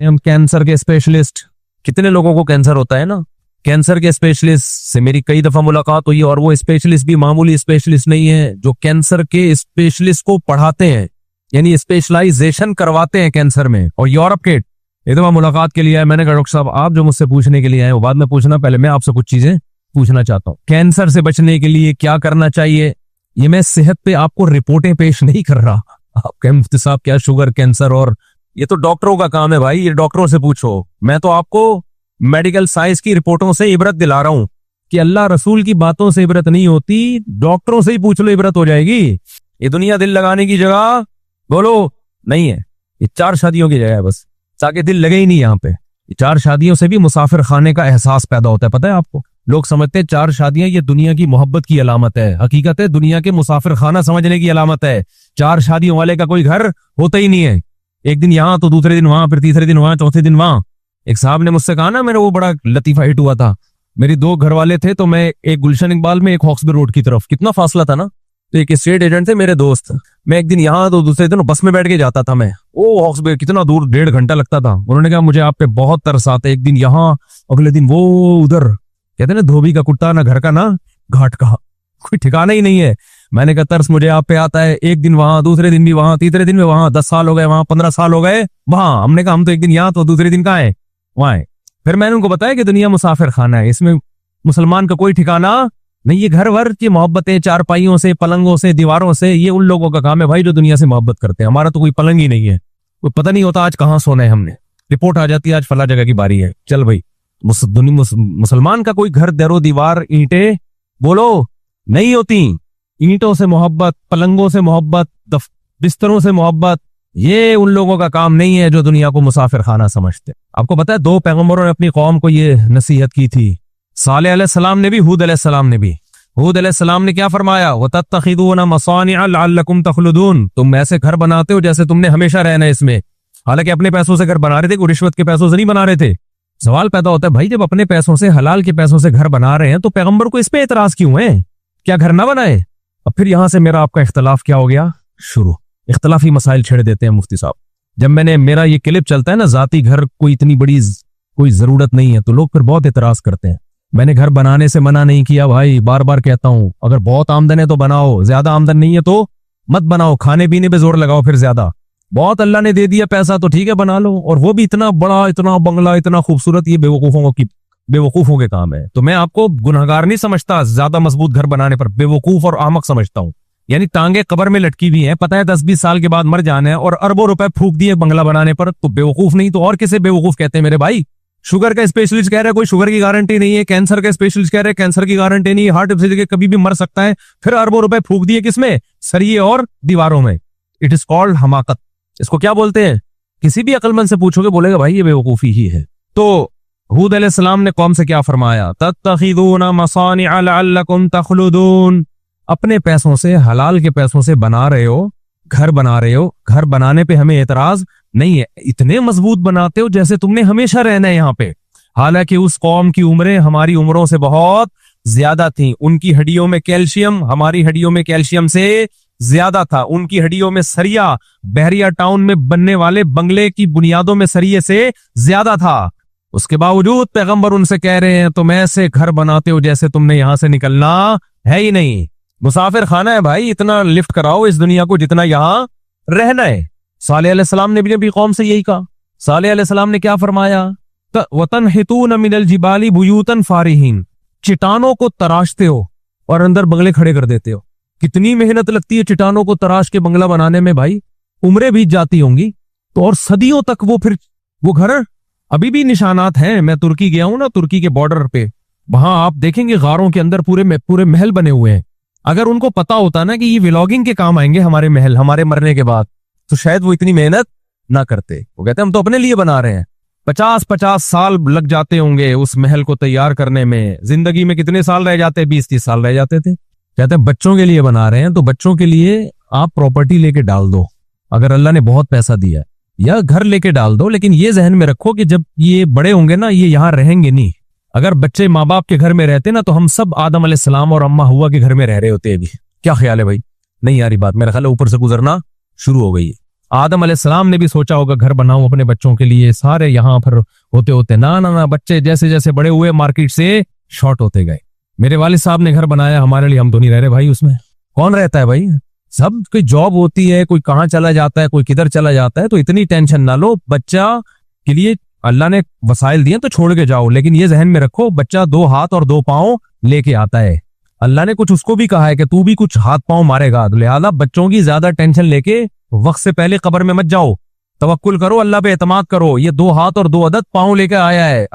हम कैंसर के स्पेशलिस्ट, कितने लोगों को कैंसर होता है ना, कैंसर के स्पेशलिस्ट से मेरी कई दफा मुलाकात हुई और वो स्पेशलिस्ट भी मामूली स्पेशलिस्ट नहीं है, जो कैंसर के स्पेशलिस्ट को पढ़ाते हैं, यानी स्पेशलाइजेशन करवाते हैं कैंसर में। और यूरोप के एक दफा मुलाकात के लिए आए, मैंने कहा डॉक्टर साहब आप जो मुझसे पूछने के लिए आए वो बाद में पूछना, पहले मैं आपसे कुछ चीजें पूछना चाहता हूँ। कैंसर से बचने के लिए क्या करना चाहिए, ये मैं सेहत पे आपको रिपोर्टें पेश नहीं कर रहा। आप कहें मुफ्ती साहब क्या शुगर कैंसर, और ये तो डॉक्टरों का काम है भाई, ये डॉक्टरों से पूछो। मैं तो आपको मेडिकल साइंस की रिपोर्टों से इबरत दिला रहा हूं कि अल्लाह रसूल की बातों से इबरत नहीं होती, डॉक्टरों से ही पूछ लो, इबरत हो जाएगी। ये दुनिया दिल लगाने की जगह बोलो नहीं है, ये 4 शादियों की जगह है बस, ताकि दिल लगे ही नहीं यहाँ पे। ये 4 शादियों से भी मुसाफिर खाने का एहसास पैदा होता है, पता है आपको। लोग समझते हैं 4 शादियां ये दुनिया की मोहब्बत की अलामत है, हकीकत है दुनिया के मुसाफिर खाना समझने की अलामत है। 4 शादियों वाले का कोई घर होता ही नहीं है, एक दिन यहाँ तो दूसरे दिन वहां, फिर तीसरे दिन वहां, चौथे दिन वहां। एक साहब ने मुझसे कहा ना, मेरा वो बड़ा लतीफा हिट हुआ था। मेरी 2 घर वाले थे, तो मैं एक गुलशन इकबाल में, एक हॉक्सबे रोड की तरफ, कितना फासला था ना। तो एक स्टेट एजेंट थे मेरे दोस्त, मैं एक दिन यहाँ तो दूसरे दिन बस में बैठ के जाता था मैं, वो हॉक्सबे कितना दूर, 1.5 घंटा लगता था। उन्होंने कहा मुझे आप पे बहुत तरस आता है, एक दिन यहाँ अगले दिन वो उधर, कहते ना धोबी का कुत्ता ना घर का ना घाट का, कोई ठिकाना ही नहीं है। मैंने कहा तरस मुझे आप पे आता है, एक दिन वहां, दूसरे दिन भी वहां, तीसरे दिन में वहां, 10 साल हो गए वहां, 15 साल हो गए वहां। हमने कहा हम तो एक दिन यहाँ तो दूसरे दिन कहाँ है वहां है। फिर मैंने उनको बताया कि दुनिया मुसाफिर खाना है, इसमें मुसलमान का कोई ठिकाना नहीं, ये घर भर की मोहब्बतें, चारपाइयों से, पलंगों से, दीवारों से, ये उन लोगों का काम है भाई जो दुनिया से मोहब्बत करते हैं। हमारा तो कोई पलंग ही नहीं है, कोई पता नहीं होता आज कहाँ सोना है हमने, रिपोर्ट आ जाती है आज फला जगह की बारी है, चल भाई। मुसलमान का कोई घर, दरो दीवार, ईंटें बोलो नहीं होती। ईंटों से मोहब्बत, पलंगों से मोहब्बत, बिस्तरों से मोहब्बत, ये उन लोगों का काम नहीं है जो दुनिया को मुसाफिर खाना समझते। आपको पता है 2 पैगंबरों ने अपनी कौम को ये नसीहत की थी, सालेह अलैहिस्सलाम ने भी, हूद अलैहिस्सलाम ने भी। हूद अलैहिस्सलाम ने क्या फरमाया, वतत्तखिदूना मसानिअ लअल्लकुम तखलुदून, तुम ऐसे घर बनाते हो जैसे तुमने हमेशा रहना है इसमें। हालांकि अपने पैसों से घर बना रहे थे, कोई रिश्वत के पैसों से नहीं बना रहे थे। सवाल पैदा होता है भाई, जब अपने पैसों से, हलाल के पैसों से घर बना रहे हैं तो पैगंबर को इस पे एतराज क्यों है, क्या घर ना बनाए। अब फिर यहां से मेरा आपका इख्तलाफ क्या हो गया शुरू, इख्तलाफी मसाइल छेड़ देते हैं मुफ्ती साहब। जब मैंने, मेरा ये क्लिप चलता है ना, जाती घर कोई इतनी बड़ी कोई जरूरत नहीं है, तो लोग फिर बहुत एतराज करते हैं। मैंने घर बनाने से मना नहीं किया भाई, बार बार कहता हूं, अगर बहुत आमदन है तो बनाओ, ज्यादा आमदन नहीं है तो मत बनाओ, खाने पीने पे जोर लगाओ फिर ज्यादा। बहुत अल्लाह ने दे दिया पैसा तो ठीक है बना लो, और वो भी इतना बड़ा, इतना बंगला, इतना खूबसूरत, ये बेवकूफों के काम है। तो मैं आपको गुनहगार नहीं समझता ज्यादा मजबूत घर बनाने पर, बेवकूफ और आमक समझता हूं। यानी टांगे कब्र में लटकी हुई हैं, पता है 10-20 साल के बाद मर जाना है, और अरबों रुपए फूक दिए बंगला बनाने पर, तो बेवकूफ नहीं तो और किसे बेवकूफ कहते हैं मेरे भाई। शुगर का स्पेशलिस्ट कह रहा है कोई शुगर की गारंटी नहीं है, कैंसर का स्पेशलिस्ट कह रहे हैं कैंसर की गारंटी नहीं है, हार्ट डिसीज के कभी भी मर सकता है, फिर अरबों रुपए फूक दिए किसमें, सरिये और दीवारों में। इट इज कॉल्ड हमाकत। इसको क्या बोलते हैं, किसी भी अक्लमंद से पूछोगे बोलेगा भाई ये बेवकूफी ही है। तो हूद अलैहिस्सलाम ने कौम से क्या फरमाया, तत्तखिदूना मसानिअ लअल्लकुम तखलुदून, अपने पैसों से, हलाल के पैसों से बना रहे हो, घर बना रहे हो, घर बनाने पे हमें एतराज नहीं है, इतने मजबूत बनाते हो जैसे तुमने हमेशा रहना है यहाँ पे। हालांकि उस कौम की उम्रें हमारी उम्रों से बहुत ज्यादा थी, उनकी हड्डियों में कैल्शियम हमारी हड्डियों में कैल्शियम से ज्यादा था, उनकी हड्डियों में सरिया बहरिया टाउन में बनने वाले बंगले की बुनियादों में सरिये से ज्यादा था। उसके बावजूद पैगंबर उनसे कह रहे हैं तुम ऐसे घर बनाते हो जैसे तुमने यहां से निकलना है ही नहीं, मुसाफिर खाना है भाई, इतना लिफ्ट कराओ इस दुनिया को जितना यहां रहना है। सालेह अलैहिस्सलाम ने भी कौम से यही कहा। सालेह अलैहिस्सलाम ने क्या फरमाया, वतनहितून मिनल जिबाली बुयूतन फारिहीन, चट्टानों को तराशते हो और अंदर बंगले खड़े कर देते हो। कितनी मेहनत लगती है चट्टानों को तराश के बंगला बनाने में भाई, उम्रें बीत जाती होंगी तो, और सदियों तक वो घर अभी भी निशानात हैं। मैं तुर्की गया हूं ना, तुर्की के बॉर्डर पे, वहां आप देखेंगे गारों के अंदर पूरे महल बने हुए हैं। अगर उनको पता होता ना कि ये व्लॉगिंग के काम आएंगे हमारे महल, हमारे मरने के बाद, तो शायद वो इतनी मेहनत ना करते। वो कहते हैं हम तो अपने लिए बना रहे हैं, 50-50 साल लग जाते होंगे उस महल को तैयार करने में। जिंदगी में कितने साल रह जाते, 20-30 साल रह जाते थे। कहते हैं बच्चों के लिए बना रहे हैं, तो बच्चों के लिए आप प्रॉपर्टी लेके डाल दो, अगर अल्लाह ने बहुत पैसा दिया, या घर लेके डाल दो, लेकिन ये जहन में रखो कि जब ये बड़े होंगे ना, ये यहाँ रहेंगे नहीं। अगर बच्चे माँ बाप के घर में रहते ना, तो हम सब आदम अलैहिस्सलाम और अम्मा हुआ के घर में रह रहे होते अभी। क्या ख्याल है भाई? नहीं यार ये बात मेरा ख्याल ऊपर से गुजरना शुरू हो गई है। आदम अलैहिस्सलाम ने भी सोचा होगा घर बनाऊं अपने बच्चों के लिए, सारे यहाँ पर होते होते ना ना ना बच्चे जैसे जैसे बड़े हुए मार्केट से शॉर्ट होते गए। मेरे वालिद साहब ने घर बनाया हमारे लिए, हम तो नहीं रह रहे भाई उसमें। कौन रहता है भाई? सब कोई जॉब होती है, कोई कहाँ चला जाता है, कोई किधर चला जाता है। तो इतनी टेंशन ना लो, बच्चा के लिए अल्लाह ने वसाइल दिए तो छोड़ के जाओ, लेकिन ये जहन में रखो बच्चा 2 हाथ और 2 पांव लेके आता है। अल्लाह ने कुछ उसको भी कहा है कि तू भी कुछ हाथ पांव मारेगा, तो लिहाजा बच्चों की ज्यादा टेंशन लेके वक्त से पहले कब्र में मत जाओ। तवक्कुल करो, अल्लाह पे एतमाद करो। ये 2 हाथ और 2 अदद पांव लेके आया है,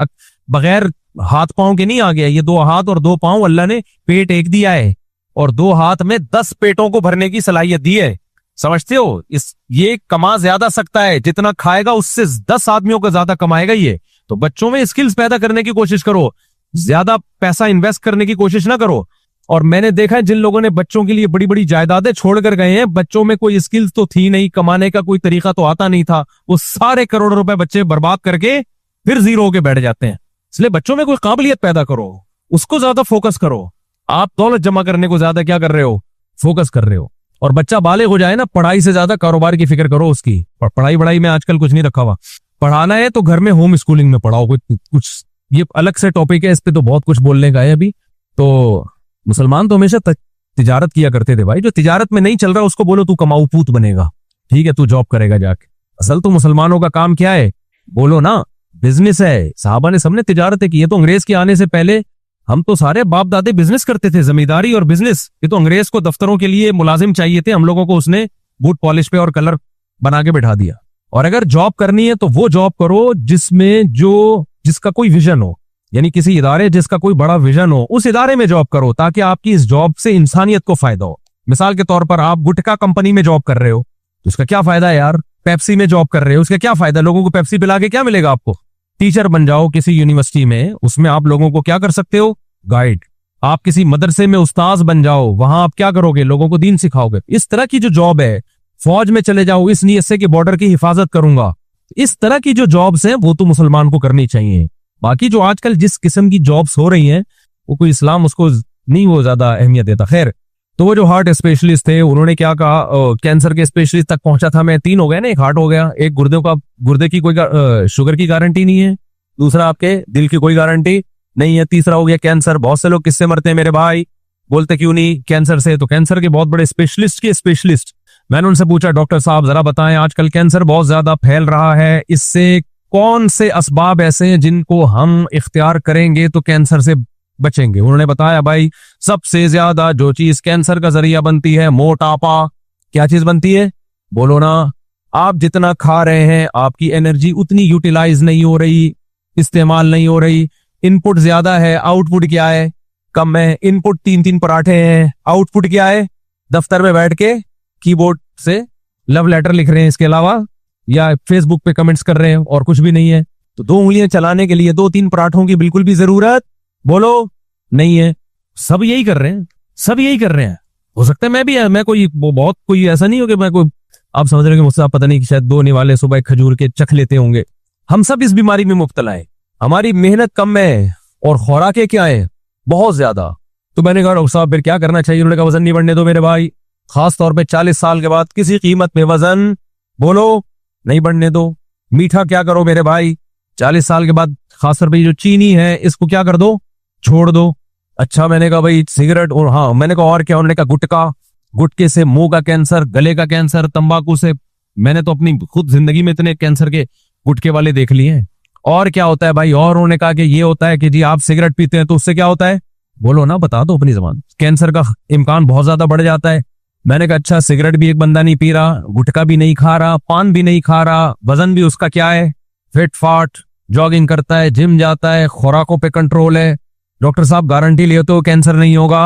बगैर हाथ पांव के नहीं आ गया। ये 2 हाथ और 2 पांव अल्लाह ने पेट एक दिया है, और 2 हाथ में 10 पेटों को भरने की सलाहियत दी है। समझते हो? ये कमा ज्यादा सकता है, जितना खाएगा उससे 10 आदमियों का ज्यादा कमाएगा ये। तो बच्चों में स्किल्स पैदा करने की कोशिश करो, ज्यादा पैसा इन्वेस्ट करने की कोशिश ना करो। और मैंने देखा है जिन लोगों ने बच्चों के लिए बड़ी बड़ी जायदादें छोड़कर गए हैं, बच्चों में कोई स्किल्स तो थी नहीं, कमाने का कोई तरीका तो आता नहीं था, वो सारे करोड़ों रुपए बच्चे बर्बाद करके फिर जीरो होके बैठ जाते हैं। इसलिए बच्चों में कोई काबिलियत पैदा करो, उसको ज्यादा फोकस करो। आप दौलत जमा करने को ज्यादा क्या कर रहे हो? फोकस कर रहे हो। और बच्चा बालिग हो जाए ना, पढ़ाई से ज्यादा कारोबार की फिक्र करो उसकी। पढ़ाई में आजकल कुछ नहीं रखा हुआ। पढ़ाना है तो घर में होम स्कूलिंग में पढ़ाओ। कुछ ये अलग से टॉपिक है, इस पे तो बहुत कुछ बोलने का है अभी। तो मुसलमान तो हमेशा तिजारत किया करते थे भाई। जो तिजारत में नहीं चल रहा उसको बोलो तू कमाऊ पूत बनेगा, ठीक है, तू जॉब करेगा जाके। असल तो मुसलमानों का काम क्या है? बोलो ना, बिजनेस है। साहबा ने सबने तिजारतें की। ये तो अंग्रेज के आने से पहले हम तो सारे बाप दादे बिजनेस करते थे, जमींदारी और बिजनेस। ये तो अंग्रेज को दफ्तरों के लिए मुलाजिम चाहिए थे, हम लोगों को उसने बूट पॉलिश पे और कलर बना के बैठा दिया। और अगर जॉब करनी है तो वो जॉब करो जिसमें जिसका कोई विजन हो, यानी किसी इदारे जिसका कोई बड़ा विजन हो, उस इदारे में जॉब करो, ताकि आपकी इस जॉब से इंसानियत को फायदा हो। मिसाल के तौर पर आप गुटखा कंपनी में जॉब कर रहे हो तो उसका क्या फायदा है यार? पेप्सी में जॉब कर रहे हो, उसका क्या फायदा? लोगों को पेप्सी पिला के क्या मिलेगा आपको? टीचर बन जाओ किसी यूनिवर्सिटी में, उसमें आप लोगों को क्या कर सकते हो? गाइड। आप किसी मदरसे में उस्ताज बन जाओ, वहां आप क्या करोगे? लोगों को दीन सिखाओगे। इस तरह की जो जॉब है, फौज में चले जाओ इस नीयत से कि बॉर्डर की हिफाजत करूंगा, इस तरह की जो जॉब्स हैं वो तो मुसलमान को करनी चाहिए। बाकी जो आजकल जिस किस्म की जॉब्स हो रही हैं वो कोई इस्लाम उसको नहीं वो ज्यादा अहमियत देता। खैर, तो वो जो हार्ट स्पेशलिस्ट थे उन्होंने क्या कहा? कैंसर के स्पेशलिस्ट तक पहुंचा था मैं। 3 हो गए ना, एक हार्ट हो गया, एक गुर्दे की कोई शुगर की गारंटी नहीं है, दूसरा आपके दिल की कोई गारंटी नहीं है, तीसरा हो गया कैंसर। बहुत से लोग किससे मरते हैं मेरे भाई? बोलते क्यों नहीं? कैंसर से। तो कैंसर के बहुत बड़े स्पेशलिस्ट मैंने उनसे पूछा, डॉक्टर साहब जरा बताएं, आजकल कैंसर बहुत ज्यादा फैल रहा है, इससे कौन से असबाब ऐसे हैं जिनको हम इख्तियार करेंगे तो कैंसर से बचेंगे? उन्होंने बताया, भाई सबसे ज्यादा जो चीज कैंसर का जरिया बनती है, मोटापा। क्या चीज बनती है? बोलो ना। आप जितना खा रहे हैं आपकी एनर्जी उतनी यूटिलाइज नहीं हो रही, इस्तेमाल नहीं हो रही। इनपुट ज्यादा है, आउटपुट क्या है? कम है। इनपुट 3 पराठे हैं, आउटपुट क्या है? दफ्तर में बैठ के कीबोर्ड से लव लेटर लिख रहे हैं, इसके अलावा या फेसबुक पे कमेंट्स कर रहे हैं, और कुछ भी नहीं है। तो 2 उंगलियां चलाने के लिए 2-3 पराठों की बिल्कुल भी जरूरत बोलो नहीं है। सब यही कर रहे हैं, सब यही कर रहे हैं। हो सकता है मैं कोई ऐसा नहीं हो कि मैं कोई, आप समझ रहे हो कि मुझसे आप पता नहीं कि शायद 2 निवाले सुबह खजूर के चख लेते होंगे। हम सब इस बीमारी में मुब्तला है। हमारी मेहनत कम है और खुराकें क्या है? बहुत ज्यादा। तो मैंने कहा डॉक्टर साहब फिर क्या करना चाहिए? उन्होंने कहा वजन नहीं बढ़ने दो मेरे भाई, खास तौर पे 40 साल के बाद किसी कीमत में वजन बोलो नहीं बढ़ने दो। मीठा क्या करो मेरे भाई? 40 साल के बाद खासतौर पे जो चीनी है इसको क्या कर दो? छोड़ दो। अच्छा, मैंने कहा भाई सिगरेट, और हाँ मैंने कहा और क्या? उन्होंने कहा गुटखा, गुटके से मुंह का कैंसर, गले का कैंसर, तंबाकू से। मैंने तो अपनी खुद जिंदगी में इतने कैंसर के गुटके वाले देख लिए हैं। और क्या होता है भाई? और उन्होंने कहा कि ये होता है कि जी आप सिगरेट पीते हैं तो उससे क्या होता है? बोलो ना, बता दो अपनी जबान। कैंसर का इम्कान बहुत ज्यादा बढ़ जाता है। मैंने कहा अच्छा, सिगरेट भी एक बंदा नहीं पी रहा, गुटखा भी नहीं खा रहा, पान भी नहीं खा रहा, वजन भी उसका क्या है? फिट फाट, जॉगिंग करता है, जिम जाता है, खुराकों पे कंट्रोल है। डॉक्टर साहब गारंटी ले तो कैंसर नहीं होगा?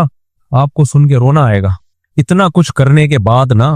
आपको सुन के रोना आएगा। इतना कुछ करने के बाद ना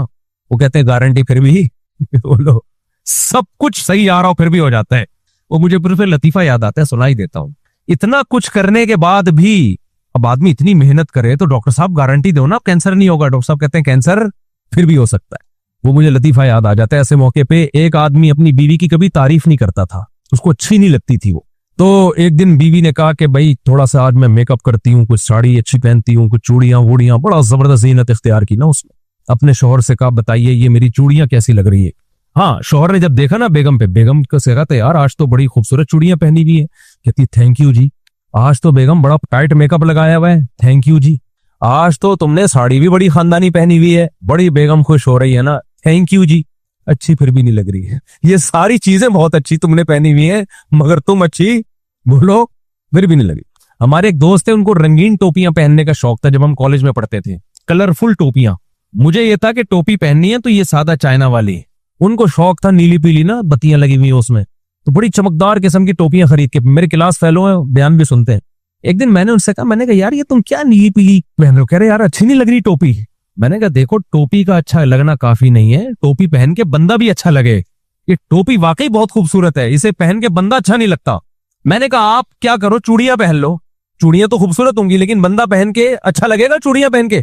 वो कहते हैं गारंटी फिर भी बोलो सब कुछ सही आ रहा हो फिर भी हो जाता है। वो मुझे फिर लतीफा याद आता है, सुनाई देता हूं। इतना कुछ करने के बाद भी अब आदमी इतनी मेहनत करे तो डॉक्टर साहब गारंटी दो ना कैंसर नहीं होगा। डॉक्टर साहब कहते हैं कैंसर फिर भी हो सकता है। वो मुझे लतीफा याद आ जाता है। ऐसे मौके पे एक आदमी अपनी बीवी की कभी तारीफ नहीं करता था, उसको अच्छी नहीं लगती थी वो। तो एक दिन बीवी ने कहा कि भाई थोड़ा सा आज मैं मेकअप करती हूँ, कुछ साड़ी अच्छी पहनती हूँ, कुछ चूड़ियां वूड़ियां, बड़ा जबरदस्त जीनत इख्तियार की ना उसने। अपने शोहर से कहा बताइए ये मेरी चूड़ियां कैसी लग रही है? हाँ, शौहर ने जब देखा ना बेगम पे, बेगम को से कहा था यार आज तो बड़ी खूबसूरत चूड़ियां पहनी हुई है। कहती थैंक यू जी। आज तो बेगम बड़ा टाइट मेकअप लगाया हुआ है। थैंक यू जी। आज तो तुमने साड़ी भी बड़ी खानदानी पहनी हुई है। बड़ी बेगम खुश हो रही है ना। थैंक यू जी। अच्छी फिर भी नहीं लग रही है। ये सारी चीजें बहुत अच्छी तुमने पहनी हुई है, मगर तुम अच्छी बोलो फिर भी नहीं लगी। हमारे एक दोस्त थे, उनको रंगीन टोपियां पहनने का शौक था जब हम कॉलेज में पढ़ते थे, कलरफुल टोपियां। मुझे ये था कि टोपी पहननी है तो ये सादा चाइना वाली। उनको शौक था नीली पीली ना बत्तियां लगी हुई उसमें, तो बड़ी चमकदार किस्म की टोपियां खरीद के, मेरे क्लास फेलो हैं, बयान भी सुनते हैं। एक दिन मैंने उनसे कहा, मैंने कहा यार ये तुम क्या नीली पीली पहन रहे हो? कह रहे यार अच्छी नहीं लग रही टोपी। मैंने कहा देखो टोपी का अच्छा लगना काफी नहीं है, टोपी पहन के बंदा भी अच्छा लगे। ये टोपी वाकई बहुत खूबसूरत है, इसे पहन के बंदा अच्छा नहीं लगता। मैंने कहा आप क्या करो, चूड़ियां पहन लो। चूड़ियां तो खूबसूरत होंगी लेकिन बंदा पहन के अच्छा लगेगा चूड़ियां पहन के।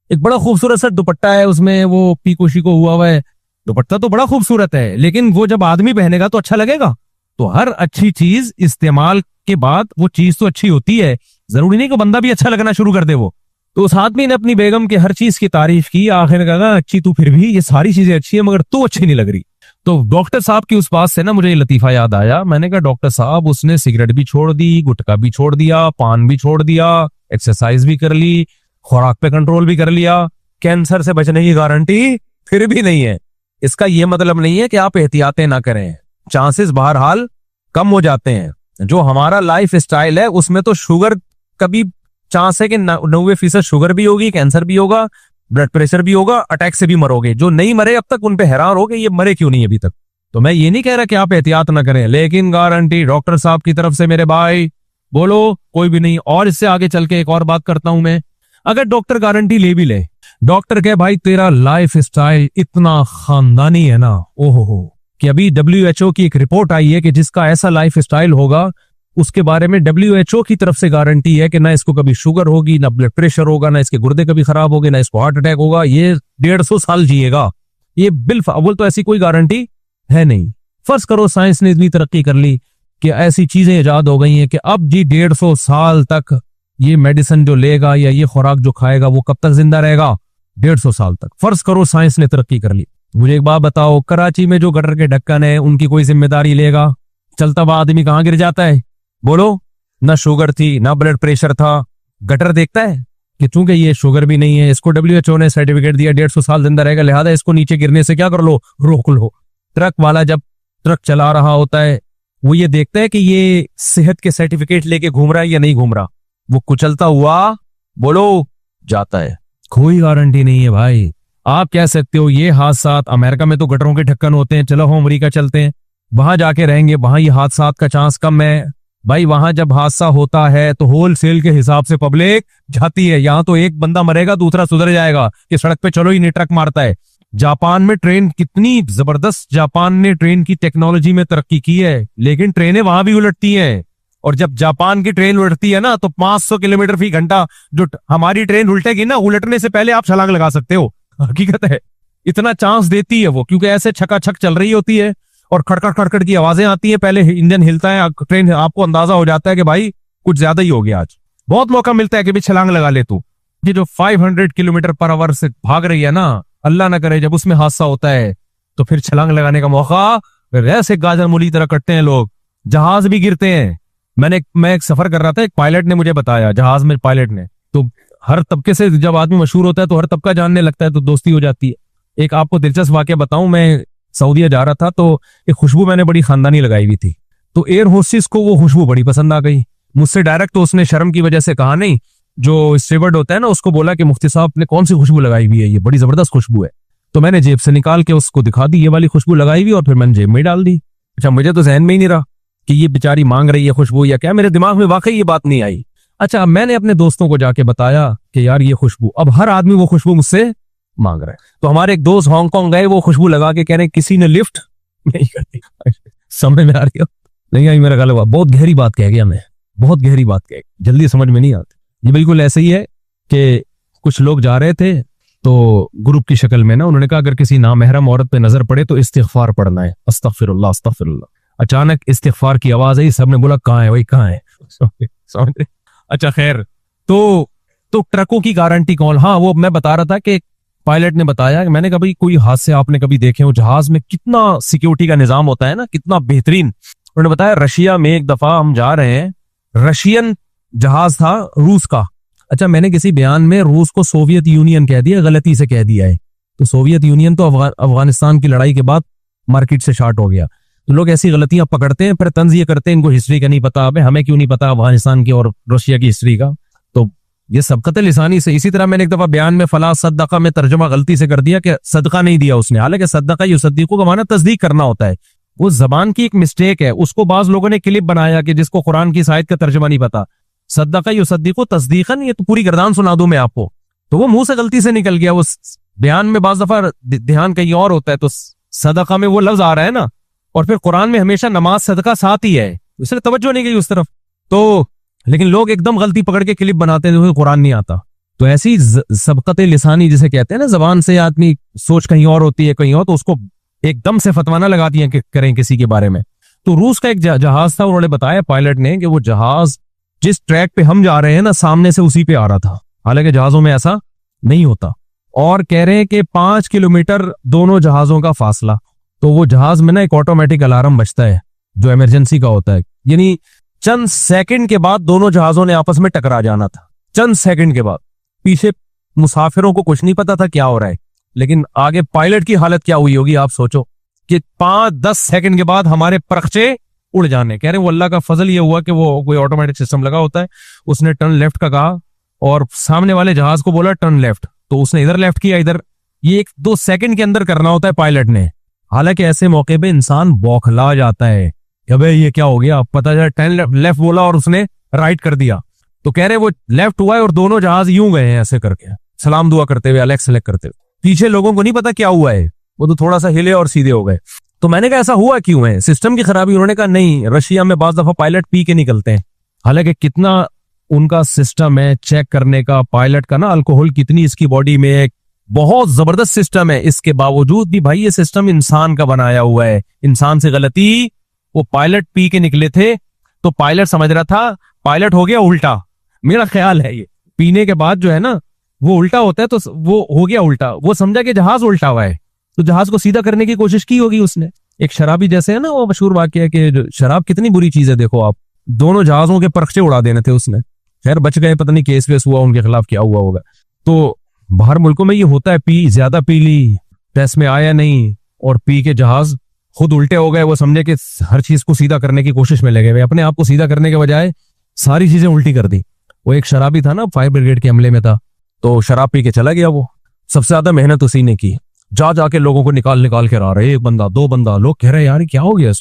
एक बड़ा खूबसूरत सा दुपट्टा है, उसमें वो पीको शीको हुआ हुआ है, दुपट्टा तो बड़ा खूबसूरत है, लेकिन वो जब आदमी पहनेगा तो अच्छा लगेगा। तो हर अच्छी चीज इस्तेमाल के बाद वो चीज तो अच्छी होती है, जरूरी नहीं कि बंदा भी अच्छा लगना शुरू कर दे वो। तो उस आदमी ने अपनी बेगम के हर चीज की तारीफ की, आखिर कहा अच्छी तू फिर भी, ये सारी चीजें अच्छी है मगर तू अच्छी नहीं लग रही। तो डॉक्टर साहब की उस बात से ना मुझे ये लतीफा याद आया। मैंने कहा डॉक्टर साहब उसने सिगरेट भी छोड़ दी, गुटखा भी छोड़ दिया, पान भी छोड़ दिया, एक्सरसाइज भी कर ली, खुराक पे कंट्रोल भी कर लिया, कैंसर से बचने की गारंटी फिर भी नहीं है। इसका यह मतलब नहीं है कि आप एहतियातें ना करें, चांसेस बहरहाल कम हो जाते हैं। जो हमारा लाइफ स्टाइल है उसमें तो शुगर कभी चांस है कि 90% शुगर भी होगी, कैंसर भी होगा, ब्लड प्रेशर भी होगा, अटैक से भी मरोगे। जो नहीं मरे अब तक उन पे हैरान हो गए ये मरे क्यों नहीं अभी तक। तो मैं ये नहीं कह रहा कि आप एहतियात ना करें, लेकिन गारंटी डॉक्टर साहब की तरफ से मेरे भाई बोलो कोई भी नहीं। और इससे आगे चल के एक और बात करता हूं मैं, अगर डॉक्टर गारंटी ले भी ले, डॉक्टर कहे भाई तेरा लाइफ स्टाइल इतना खानदानी है ना, ओहो हो, कि अभी WHO की एक रिपोर्ट आई है कि जिसका ऐसा लाइफ स्टाइल होगा उसके बारे में WHO की तरफ से गारंटी है कि ना इसको कभी शुगर होगी, ना ब्लड प्रेशर होगा, ना इसके गुर्दे कभी खराब होंगे, ना इसको हार्ट अटैक होगा, ये 150 साल जिएगा। ये अव्वल तो ऐसी कोई गारंटी है नहीं। फर्ज करो साइंस ने इतनी तरक्की कर ली कि ऐसी चीजें इजाद हो गई हैं कि अब जी 150 साल तक ये मेडिसिन जो लेगा या ये खुराक जो खाएगा वो कब तक जिंदा रहेगा? 150 साल तक। फर्ज करो साइंस ने तरक्की कर ली। मुझे एक बात बताओ, कराची में जो गटर के ढक्कन है उनकी कोई जिम्मेदारी लेगा? चलता हुआ आदमी कहां गिर जाता है? बोलो, ना शुगर थी ना ब्लड प्रेशर था, गटर देखता है कि चूंकि ये शुगर भी नहीं है, इसको WHO ने सर्टिफिकेट दिया 150 साल जिंदा रहेगा, लिहाजा इसको नीचे गिरने से क्या कर लो, रोक लो। ट्रक वाला जब ट्रक चला रहा होता है वो ये देखता है कि ये सेहत के सर्टिफिकेट लेके घूम रहा है या नहीं घूम रहा, वो कुचलता हुआ बोलो जाता है। कोई गारंटी नहीं है भाई। आप कह सकते हो ये हादसा, अमेरिका में तो गटरों के ढक्कन होते हैं, चलो हम अमेरिका चलते हैं, वहां जाके रहेंगे, वहां ये हादसा का चांस कम है। भाई वहां जब हादसा होता है तो होलसेल के हिसाब से पब्लिक जाती है, यहाँ तो एक बंदा मरेगा दूसरा सुधर जाएगा कि सड़क पे चलो ही नहीं, ट्रक मारता है। जापान में ट्रेन कितनी जबरदस्त, जापान ने ट्रेन की टेक्नोलॉजी में तरक्की की है, लेकिन ट्रेनें वहां भी उलटती हैं। और जब जापान की ट्रेन उलटती है ना तो 500 किलोमीटर फी घंटा जो हमारी ट्रेन उल्टेगी ना, उलटने से पहले आप छलांग लगा सकते हो। हकीकत है, इतना चांस देती है वो, क्योंकि ऐसे छकाछक चल रही होती है और खड़खड़ खड़खड़ की आवाजें आती है, पहले इंजन हिलता है, ट्रेन, आपको अंदाजा हो जाता है कि भाई कुछ ज्यादा ही हो गया आज। बहुत मौका मिलता है कि भाई छलांग लगा ले तू। ये जो 500 किलोमीटर पर आवर से भाग रही है ना, अल्लाह ना करे जब उसमें हादसा होता है तो फिर छलांग लगाने का मौका ऐसे गाजर मूली तरह कटते हैं लोग, जहाज भी गिरते हैं। मैं एक सफर कर रहा था, एक पायलट ने मुझे बताया, जहाज में पायलट ने, तो हर तबके से जब आदमी मशहूर होता है तो हर तबका जानने लगता है, तो दोस्ती हो जाती है। एक आपको दिलचस्प वाकया बताऊं, मैं सऊदीया जा रहा था तो एक खुशबू मैंने बड़ी खानदानी लगाई हुई थी, तो एयर होस्टेस को वो खुशबू बड़ी पसंद आ गई। मुझसे डायरेक्ट तो उसने शर्म की वजह से कहा नहीं, जो स्टीवर्ड होता है ना उसको बोला कि मुफ्ती साहब ने कौन सी खुशबू लगाई हुई है, ये बड़ी जबरदस्त खुशबू है। तो मैंने जेब से निकाल के उसको दिखा दी, ये वाली खुशबू लगाई हुई, और फिर मैंने जेब में डाल दी। अच्छा, मुझे तो जहन में ही नहीं रहा कि ये बेचारी मांग रही है खुशबू या क्या, मेरे दिमाग में वाकई ये बात नहीं आई। अच्छा, मैंने अपने दोस्तों को जाके बताया कि यार ये खुशबू, अब हर आदमी वो खुशबू मुझसे मांग रहा है। तो हमारे एक दोस्त हांगकांग गए, वो खुशबू लगा के कह रहे किसी ने लिफ्ट नहीं कर दी। समझ में आ रही हो? नहीं आई मेरा गलत, बहुत गहरी बात कह गया मैं, बहुत गहरी बात कह गया, जल्दी समझ में नहीं आती। ये बिल्कुल ऐसे ही है कि कुछ लोग जा रहे थे तो ग्रुप की शक्ल में ना, उन्होंने कहा अगर किसी नामहरम औरत पे नजर पड़े तो इस्तिगफार पढ़ना है, अस्तगफिरुल्लाह अस्तगफिरुल्लाह। अचानक इस्तिगफार की आवाज आई, सबने बोला कहाँ है, वही कहाँ है। समझ रहे? अच्छा खैर, तो ट्रकों की गारंटी कौन? हाँ, वो मैं बता रहा था कि पायलट ने बताया कि मैंने कभी कोई हादसे आपने कभी देखे हो, जहाज में कितना सिक्योरिटी का निजाम होता है ना, कितना बेहतरीन। उन्होंने बताया रशिया में एक दफा हम जा रहे हैं, रशियन जहाज था रूस का। अच्छा, मैंने किसी बयान में रूस को सोवियत यूनियन कह दिया, गलती से कह दिया है। तो सोवियत यूनियन तो अफगानिस्तान की लड़ाई के बाद मार्केट से शार्ट हो गया। तो लोग ऐसी गलतियां पकड़ते हैं, फिर तंज ये करते हैं इनको हिस्ट्री का नहीं पता। अबे हमें क्यों नहीं पता अफगानिस्तान की और रशिया की हिस्ट्री का? तो ये सबकत लिसानी से। इसी तरह मैंने एक दफा बयान में फला सदका में तर्जुमा गलती से कर दिया कि सदका नहीं दिया उसने, हालांकि सदका युसद्दीकु का माना तस्दीक करना होता है। वो जबान की एक मिस्टेक है, उसको बाज लोगों ने क्लिप बनाया कि जिसको कुरान की आयत का तर्जुमा नहीं पता। सदका युसद्दीकु तस्दीकन, ये तो पूरी गर्दान सुना दूं मैं आपको। तो वो मुंह से गलती से निकल गया। वो बयान में बाज दफा ध्यान कहीं और होता है, तो सदका में वो लफ्ज आ रहा है ना, और फिर कुरान में हमेशा नमाज सदका साथ ही है, इसलिए तवज्जो नहीं गई उस तरफ। तो लेकिन लोग एकदम गलती पकड़ के क्लिप बनाते हैं जो कुरान नहीं आता। तो ऐसी सबकत लिसानी जिसे कहते हैं ना, जबान से आदमी सोच कहीं और होती है कहीं और, तो उसको एकदम से फतवाना लगा दिया कि करें किसी के बारे में। तो रूस का एक जहाज था, उन्होंने बताया पायलट ने कि वो जहाज जिस ट्रैक पे हम जा रहे हैं ना, सामने से उसी पे आ रहा था। हालांकि जहाजों में ऐसा नहीं होता। और कह रहे हैं कि 5 किलोमीटर दोनों जहाजों का फासला। तो वो जहाज में ना एक ऑटोमेटिक अलार्म बजता है जो इमरजेंसी का होता है, यानी चंद सेकंड के बाद दोनों जहाजों ने आपस में टकरा जाना था। चंद सेकंड के बाद। पीछे मुसाफिरों को कुछ नहीं पता था क्या हो रहा है, लेकिन आगे पायलट की हालत क्या हुई होगी आप सोचो कि 5-10 सेकंड के बाद हमारे परखचे उड़ जाने। कह रहे वो अल्लाह का फजल ये हुआ कि वो कोई ऑटोमेटिक सिस्टम लगा होता है, उसने टर्न लेफ्ट का कहा और सामने वाले जहाज को बोला टर्न लेफ्ट, तो उसने इधर लेफ्ट किया इधर। ये 1-2 सेकंड के अंदर करना होता है पायलट ने। हालांकि ऐसे मौके पे इंसान बौखला जाता है कि भाई ये क्या हो गया, पता चला टर्न लेफ्ट बोला और उसने राइट कर दिया। तो कह रहे वो लेफ्ट हुआ है और दोनों जहाज यूं गए हैं ऐसे करके, सलाम दुआ करते हुए, अलेक्स सेलेक्ट करते हुए। पीछे लोगों को नहीं पता क्या हुआ है, वो तो थोड़ा सा हिले और सीधे हो गए। तो मैंने कहा ऐसा हुआ क्यों है, सिस्टम की खराबी? उन्होंने कहा नहीं, रशिया में बाज दफा पायलट पी के निकलते हैं। हालांकि कितना उनका सिस्टम है चेक करने का पायलट का ना, अल्कोहल कितनी इसकी बॉडी में है, बहुत जबरदस्त सिस्टम है। इसके बावजूद भी भाई ये सिस्टम इंसान का बनाया हुआ है, इंसान से गलती। वो पायलट पी के निकले थे तो पायलट समझ रहा था पायलट हो गया उल्टा, मेरा ख्याल है ये पीने के बाद जो है ना वो उल्टा होता है, तो वो हो गया उल्टा। वो समझा कि जहाज उल्टा हुआ है, तो जहाज को सीधा करने की कोशिश की होगी उसने। एक शराबी जैसे है ना वो मशहूर वाकया है कि शराब कितनी बुरी चीज है, देखो आप, दोनों जहाजों के परखचे उड़ा देने थे उसने। खैर बच गए, पता नहीं केस वेस हुआ उनके खिलाफ क्या हुआ होगा। तो बाहर मुल्कों में ये होता है, ज्यादा पी ली, टेस्ट में आया नहीं और पी के जहाज खुद उल्टे हो गए। वो समझे कि हर चीज को सीधा करने की कोशिश में लगे हुए, अपने आप को सीधा करने के बजाय सारी चीजें उल्टी कर दी। वो एक शराबी था ना, फायर ब्रिगेड के हमले में था, तो शराब पी के चला गया। वो सबसे ज्यादा मेहनत उसी ने की, जा जाके लोगों को निकाल निकाल के आ रहे, 1 बंदा 2 बंदा, लोग कह रहे यार क्या हो गया,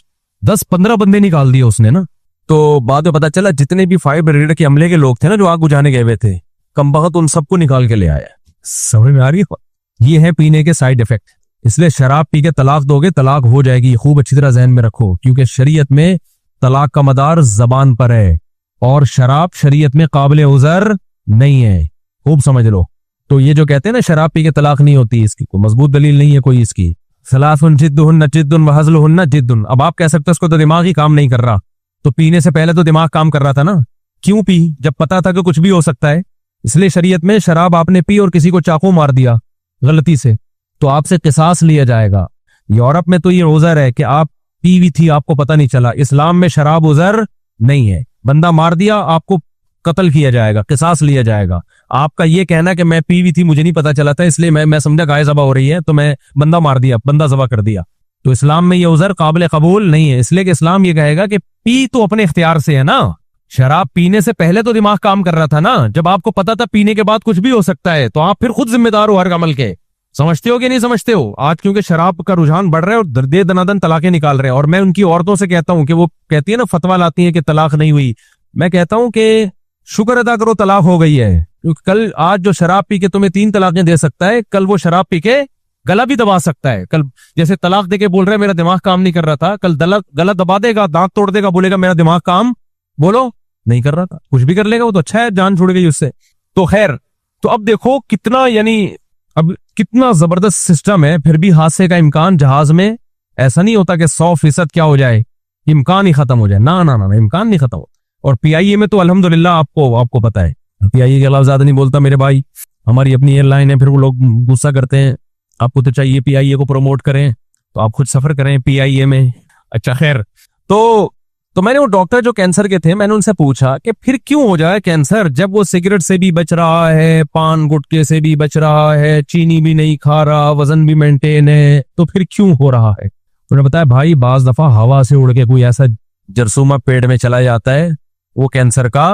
10-15 बंदे निकाल दिए उसने ना। तो बाद में पता चला जितने भी फायर ब्रिगेड के हमले के लोग थे ना, जो आग बुझाने गए हुए थे, कमबख्त उन सबको निकाल के ले आया। समझ में आ रही है? ये है पीने के साइड इफेक्ट। इसलिए शराब पी के तलाक दोगे, तलाक हो जाएगी, खूब अच्छी तरह जहन में रखो, क्योंकि शरीयत में तलाक का मदार जबान पर है और शराब शरीयत में काबिल उज़र नहीं है, खूब समझ लो। तो ये जो कहते हैं ना शराब पी के तलाक नहीं होती, इसकी कोई मजबूत दलील नहीं है कोई इसकी। सलासुन जिद्दुहुन्ना जिद्दुन व हज़लुहुन्ना जिद्दुन। अब आप कह सकते हो उसको तो दिमाग ही काम नहीं कर रहा, तो पीने से पहले तो दिमाग काम कर रहा था ना, क्यों पी? जब पता था कि कुछ भी हो सकता है। इसलिए शरीयत में शराब आपने पी और किसी को चाकू मार दिया गलती से, तो आपसे किसास लिया जाएगा। यूरोप में तो ये उज़र है कि आप पी हुई थी, आपको पता नहीं चला। इस्लाम में शराब उज़र नहीं है, बंदा मार दिया आपको कत्ल किया जाएगा, किसास लिया जाएगा। आपका ये कहना कि मैं पी हुई थी, मुझे नहीं पता चला था, इसलिए मैं समझा गाय ज़बा हो रही है तो मैं बंदा मार दिया, बंदा ज़बा कर दिया, तो इस्लाम में ये उज़र काबिल कबूल नहीं है। इसलिए कि इस्लाम ये कहेगा कि पी तो अपने इख्तियार से है ना, शराब पीने से पहले तो दिमाग काम कर रहा था ना, जब आपको पता था पीने के बाद कुछ भी हो सकता है, तो आप फिर खुद जिम्मेदार हो हर अमल के। समझते हो कि नहीं समझते हो? आज क्योंकि शराब का रुझान बढ़ रहा है और दे दनादन तलाकें निकाल रहे हैं, और मैं उनकी औरतों से कहता हूं कि वो कहती है ना फतवा लाती है कि तलाक नहीं हुई, मैं कहता हूं कि शुक्र अदा करो तलाक हो गई है, क्योंकि कल आज जो शराब पी के तुम्हें 3 तलाकें दे सकता है, कल वो शराब पी के गला भी दबा सकता है। कल जैसे तलाक देके बोल रहा है मेरा दिमाग काम नहीं कर रहा था, कल गला दबा देगा, दांत तोड़ देगा, बोलेगा मेरा दिमाग काम बोलो नहीं कर रहा था, कुछ भी कर लेगा वो, तो अच्छा है जान छूट गई उससे। तो खैर, तो अब देखो कितना, यानी अब कितना जबरदस्त सिस्टम है, फिर भी हादसे का इम्कान जहाज में ऐसा नहीं होता कि 100% क्या हो जाए, इम्कान ही खत्म हो जाए, ना ना ना, इम्कान नहीं खत्म होता। और पीआईए में तो अल्हम्दुलिल्लाह आपको पता है, पीआईए के अलावा ज्यादा नहीं बोलता मेरे भाई, हमारी अपनी एयरलाइन है, फिर वो लोग गुस्सा करते हैं, आपको तो चाहिए पीआईए को प्रमोट करें, तो आप खुद सफर करें पीआईए में। अच्छा खैर, तो मैंने वो डॉक्टर जो कैंसर के थे, मैंने उनसे पूछा कि फिर क्यों हो जाए कैंसर, जब वो सिगरेट से भी बच रहा है, पान गुटखे से भी बच रहा है, चीनी भी नहीं खा रहा, वजन भी मेंटेन है, तो फिर क्यों हो रहा है। उन्होंने बताया भाई बाज दफा हवा से उड़ के कोई ऐसा जरसूमा पेड़ में चला जाता है, वो कैंसर का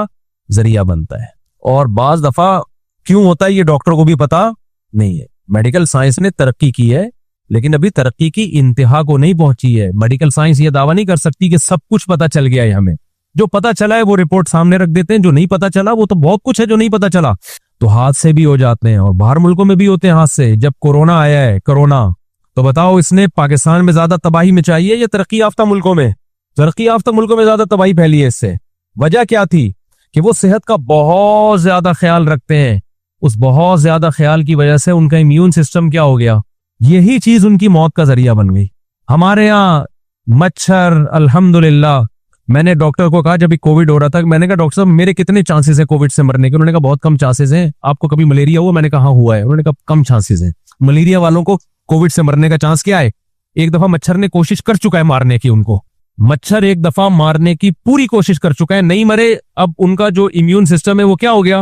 जरिया बनता है। और बाज दफा क्यों होता है ये डॉक्टर को भी पता नहीं है। मेडिकल साइंस ने तरक्की की है, लेकिन अभी तरक्की की इंतहा को नहीं पहुंची है। मेडिकल साइंस ये दावा नहीं कर सकती कि सब कुछ पता चल गया है हमें। जो पता चला है वो रिपोर्ट सामने रख देते हैं, जो नहीं पता चला वो तो बहुत कुछ है जो नहीं पता चला। तो हादसे भी हो जाते हैं और बाहर मुल्कों में भी होते हैं हादसे। जब कोरोना आया है, कोरोना, तो बताओ इसने पाकिस्तान में ज्यादा तबाही मचाई है या तरक्की याफ्ता मुल्कों में? तरक्की याफ्ता मुल्कों में ज्यादा तबाही फैली है इससे। वजह क्या थी कि वो सेहत का बहुत ज्यादा ख्याल रखते हैं। उस बहुत ज्यादा ख्याल की वजह से उनका इम्यून सिस्टम क्या हो गया, यही चीज उनकी मौत का जरिया बन गई। हमारे यहाँ मच्छर, अल्हम्दुलिल्लाह, मैंने डॉक्टर को कहा जब कोविड हो रहा था, मैंने कहा डॉक्टर साहब मेरे कितने चांसेस है कोविड से मरने के? उन्होंने कहा बहुत कम चांसेस हैं। आपको कभी मलेरिया हुआ? मैंने कहा हुआ है। उन्होंने कहा कम चांसेस हैं। मलेरिया वालों को कोविड से मरने का चांस क्या है? एक दफा मच्छर ने कोशिश कर चुका है मारने की उनको, मच्छर एक दफा मारने की पूरी कोशिश कर चुका है, नहीं मरे। अब उनका जो इम्यून सिस्टम है वो क्या हो गया,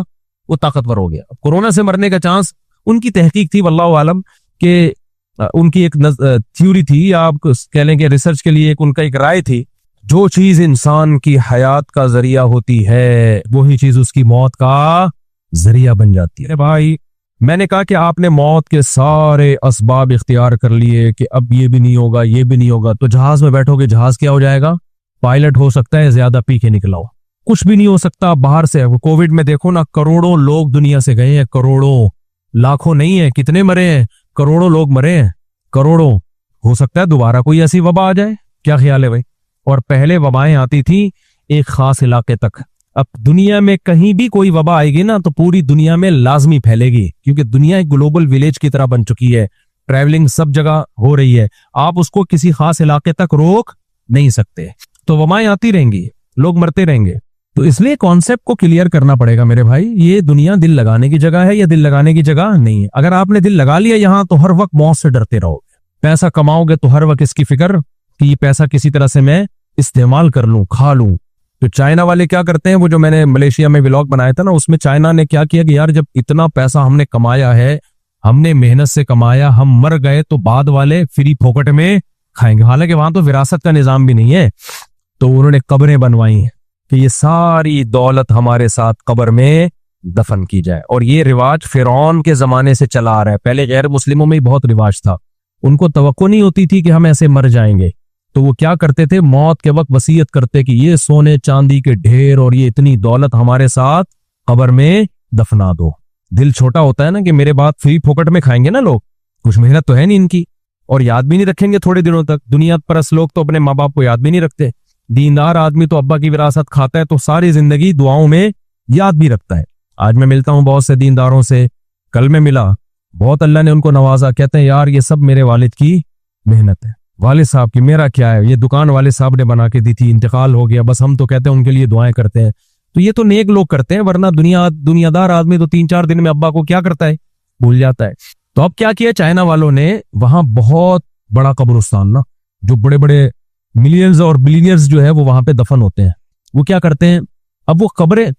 वो ताकतवर हो गया। कोरोना से मरने का चांस, उनकी तहकीक थी वल्लाहु आलम कि उनकी एक थ्योरी थी, या आप कह लें कि रिसर्च के लिए एक उनका एक राय थी, जो चीज इंसान की हयात का जरिया होती है वही चीज उसकी मौत का जरिया बन जाती है। भाई मैंने कहा कि आपने मौत के सारे असबाब इख्तियार कर लिए कि अब ये भी नहीं होगा, ये भी नहीं होगा, तो जहाज में बैठोगे, जहाज क्या हो जाएगा? पायलट हो सकता है ज्यादा पी के निकला हो, कुछ भी नहीं हो सकता बाहर से। कोविड में देखो ना, करोड़ों लोग दुनिया से गए हैं, करोड़ों, लाखों नहीं है, कितने मरे हैं? करोड़ों लोग मरे हैं, करोड़ों। हो सकता है दोबारा कोई ऐसी वबा आ जाए, क्या ख्याल है भाई? और पहले वबाएं आती थी एक खास इलाके तक, अब दुनिया में कहीं भी कोई वबा आएगी ना तो पूरी दुनिया में लाजमी फैलेगी, क्योंकि दुनिया एक ग्लोबल विलेज की तरह बन चुकी है, ट्रैवलिंग सब जगह हो रही है, आप उसको किसी खास इलाके तक रोक नहीं सकते। तो वबाएं आती रहेंगी, लोग मरते रहेंगे। तो इसलिए कॉन्सेप्ट को क्लियर करना पड़ेगा मेरे भाई, ये दुनिया दिल लगाने की जगह है या दिल लगाने की जगह नहीं है। अगर आपने दिल लगा लिया यहाँ तो हर वक्त मौत से डरते रहोगे। पैसा कमाओगे तो हर वक्त इसकी फिक्र कि ये पैसा किसी तरह से मैं इस्तेमाल कर लूं, खा लूं। तो चाइना वाले क्या करते हैं, वो जो मैंने मलेशिया में व्लॉग बनाया था ना, उसमें चाइना ने क्या किया कि यार जब इतना पैसा हमने कमाया है, हमने मेहनत से कमाया, हम मर गए तो बाद वाले फ्री फोकट में खाएंगे। हालांकि वहां तो विरासत का निजाम भी नहीं है, तो उन्होंने कब्रें बनवाई हैं कि ये सारी दौलत हमारे साथ कब्र में दफन की जाए। और ये रिवाज फिरौन के जमाने से चला आ रहा है। पहले गैर मुस्लिमों में ही बहुत रिवाज था, उनको तवक्को नहीं होती थी कि हम ऐसे मर जाएंगे, तो वो क्या करते थे, मौत के वक्त वसीयत करते कि ये सोने चांदी के ढेर और ये इतनी दौलत हमारे साथ कब्र में दफना दो। दिल छोटा होता है ना कि मेरे बाद फ्री फोकट में खाएंगे ना लोग, कुछ मेहनत तो है नहीं इनकी, और याद भी नहीं रखेंगे थोड़े दिनों तक। दुनिया परस्त लोग तो अपने माँ बाप को याद भी नहीं रखते, दीनदार आदमी तो अब्बा की विरासत खाता है तो सारी जिंदगी दुआओं में याद भी रखता है। आज मैं मिलता हूं बहुत से दीनदारों से, कल मैं मिला, बहुत अल्लाह ने उनको नवाजा, कहते हैं यार ये सब मेरे वालिद की मेहनत है, वालिद साहब की, मेरा क्या है, ये दुकान वालिद साहब ने बना के दी थी, इंतकाल हो गया, बस हम तो कहते हैं उनके लिए दुआएं करते हैं। तो ये तो नेक लोग करते हैं, वरना दुनियादार आदमी तो 3-4 दिन में अब्बा को क्या करता है, भूल जाता है। तो अब क्या किया चाइना वालों ने, वहां बहुत बड़ा कब्रिस्तान ना, जो बड़े बड़े मिलियंस और बिलियनियर्स जो है वो वहां पे दफन होते हैं, वो क्या करते हैं, अब वो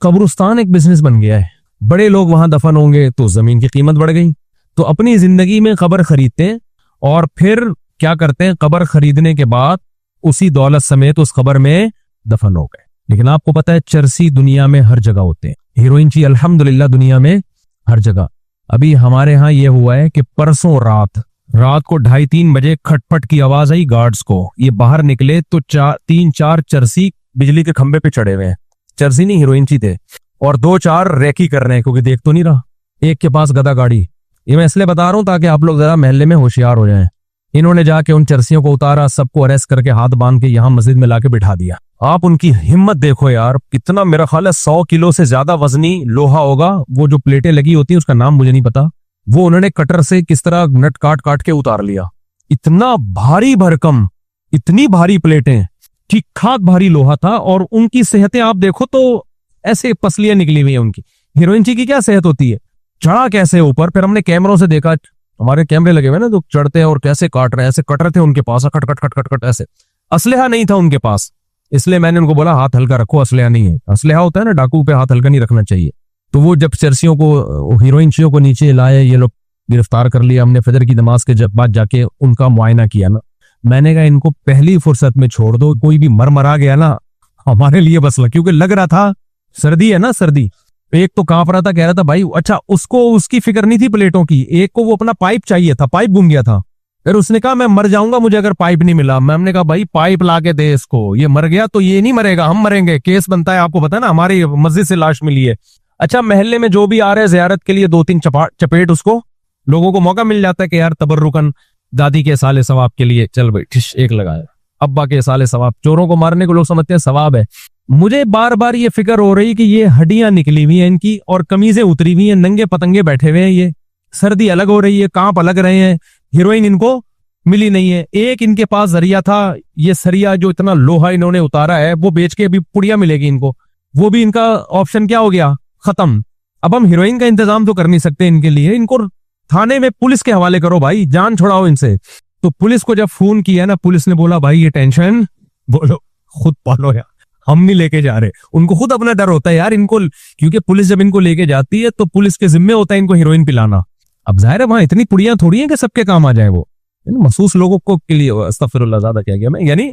कब्रिस्तान एक बिजनेस बन गया है। बड़े लोग वहां दफन होंगे तो जमीन की कीमत बढ़ गई, तो अपनी जिंदगी में कब्र खरीदते हैं और फिर क्या करते हैं, कब्र खरीदने के बाद उसी दौलत समेत उस कब्र में दफन हो गए। लेकिन आपको पता है चरसी दुनिया में हर जगह होते हैं, हीरोइन ची अल्हम्दुलिल्लाह दुनिया में हर जगह। अभी हमारे यहाँ ये हुआ है कि परसों रात को 2:30-3 बजे खटपट की आवाज आई गार्ड्स को, ये बाहर निकले तो 3-4 चरसी बिजली के खंबे पे चढ़े हुए हैं, चरसी नहीं हीरोइन ची थे, और 2-4 रैकी कर रहे हैं क्योंकि देख तो नहीं रहा, एक के पास गदा गाड़ी। ये मैं इसलिए बता रहा हूं ताकि आप लोग जरा मोहल्ले में होशियार हो जाएं। इन्होंने जाके उन चरसियों को उतारा, सबको अरेस्ट करके हाथ बांध के यहाँ मस्जिद में लाके बिठा दिया। आप उनकी हिम्मत देखो यार, कितना, मेरा ख्याल है 100 किलो से ज्यादा वजनी लोहा होगा, वो जो प्लेटें लगी होती है उसका नाम मुझे नहीं पता, वो उन्होंने कटर से किस तरह नट काट के उतार लिया। इतना भारी भरकम, इतनी भारी प्लेटें, ठीक ठाक भारी लोहा था, और उनकी सेहतें आप देखो तो ऐसे पसलियां निकली हुई है उनकी। हीरोइन जी की क्या सेहत होती है, चढ़ा कैसे ऊपर, फिर हमने कैमरों से देखा, हमारे कैमरे लगे हुए ना, तो चढ़ते हैं और कैसे काट रहे हैं, ऐसे कट रहे थे उनके पास, cut cut cut cut cut ऐसे। असलहा नहीं था उनके पास, इसलिए मैंने उनको बोला हाथ हल्का रखो, असलहा नहीं है। असलहा होता है ना, डाकू पे हाथ हल्का नहीं रखना चाहिए। तो वो जब चर्सियों को, हीरोइनचियों को नीचे लाए, ये लोग गिरफ्तार कर लिया हमने। फजर की नमाज के बाद जाके उनका मुआयना किया ना, मैंने कहा इनको पहली फुर्सत में छोड़ दो, कोई भी मरा गया ना हमारे लिए बस क्योंकि लग रहा था सर्दी है ना, सर्दी। एक तो कांप रहा था, कह रहा था भाई, अच्छा उसको उसकी फिक्र नहीं थी प्लेटों की, एक को वो अपना पाइप चाहिए था, पाइप गुम गया था। फिर उसने कहा मैं मर जाऊंगा मुझे अगर पाइप नहीं मिला। हमने कहा भाई पाइप ला के दे इसको, ये मर गया तो ये नहीं मरेगा, हम मरेंगे, केस बनता है। आपको पता है ना, हमारी मस्जिद से लाश मिली है। अच्छा मोहल्ले में जो भी आ रहे हैं जियारत के लिए, 2-3 चपेट उसको, लोगों को मौका मिल जाता है कि यार तबर्रुकन दादी के साले सवाब के लिए, चल भाई ठिश एक लगाया, अब्बा के साले सवाब। चोरों को मारने को लोग समझते हैं सवाब है। मुझे बार बार ये फिक्र हो रही कि ये हड्डियां निकली हुई हैं इनकी और कमीजें उतरी हुई हैं, नंगे पतंगे बैठे हुए हैं, ये सर्दी अलग हो रही है, कांप अलग रहे हैं, हीरोइन इनको मिली नहीं है। एक इनके पास जरिया था, ये सरिया जो इतना लोहा इन्होंने उतारा है वो बेच के अभी पुड़िया मिलेगी इनको, वो भी इनका ऑप्शन क्या हो गया, खत्म। अब हम हीरोइन का इंतजाम तो कर नहीं सकते इनके लिए, इनको थाने में पुलिस के हवाले करो भाई, जान छुड़ाओ इनसे। तो पुलिस को जब फोन किया ना, पुलिस ने बोला भाई ये टेंशन बोलो खुद पालो यार, हम नहीं लेके जा रहे। उनको खुद अपना डर होता है यार इनको, क्योंकि पुलिस जब इनको लेके जाती है तो पुलिस के जिम्मे होता है इनको हीरोइन पिलाना। अब जाहिर है वहां इतनी पुड़ियां थोड़ी है कि सबके काम आ जाए, वो महसूस लोगों को के लिए, अस्तगफिरुल्लाह ज्यादा क्या गया मैं, यानी